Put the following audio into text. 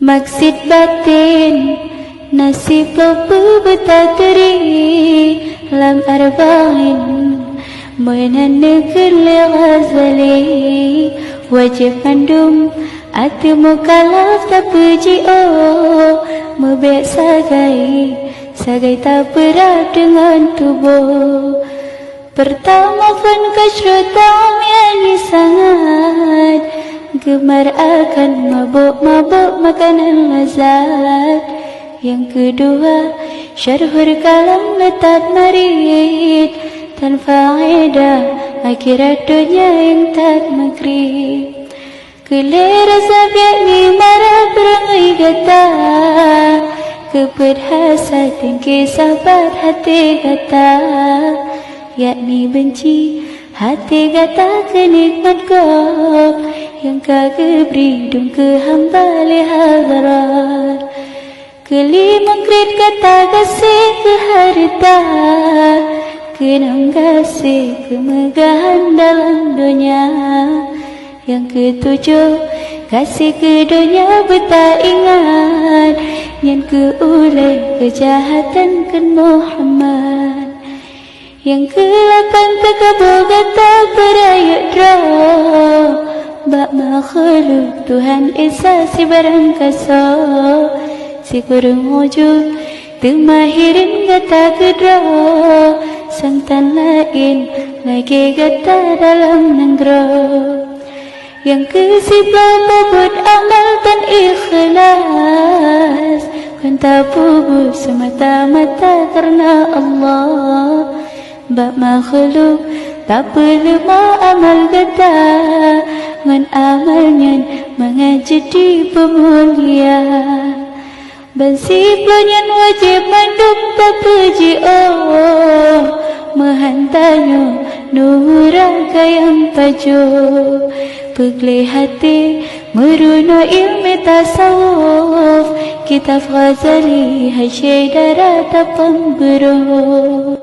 maksud batin nasib lopu betaturi lam arba'in menandakan Ghazali wajib kandung atu mukalaf tak puji mebek sagai tak berat dengan tubuh. Pertama kan kasrotam yang sangat gemar akan mabuk makanan lezat. Yang kedua syarhur kalam letak marid tan faedah akhirat dunia yang tak makrib. Kelera sabiak ni marah berangai gata keperhasat dan kesabar hati gata yakni benci hati gata kenikmat kau yang kagak beri dum ke hamba lehadarat. Kelima kred kata kasih ke harta kenang kasih kemegahan dalam dunia. Yang ketujuh kasih ke dunia beta ingat yang keulai kejahatan ke Muhammad. Yang ke-8 terkabul kata berayat roh bak makhluk Tuhan Esa si barang kasar si kurung wujud temahirin kata kedra santan lain lagi kata dalam negara. Yang ke-10 bubut amal dan ikhlas kan tak bubut semata-mata karena Allah. Bak makhluk tak perlu amal kata ngan amalnya mengajadi pemulia. Bensiplonya wajib manduk tak puji mehantanya nurang kayang tajuk. Pegli hati meruno ilmu tasawuf kitab Ghazali hasyai darah tapang beruh.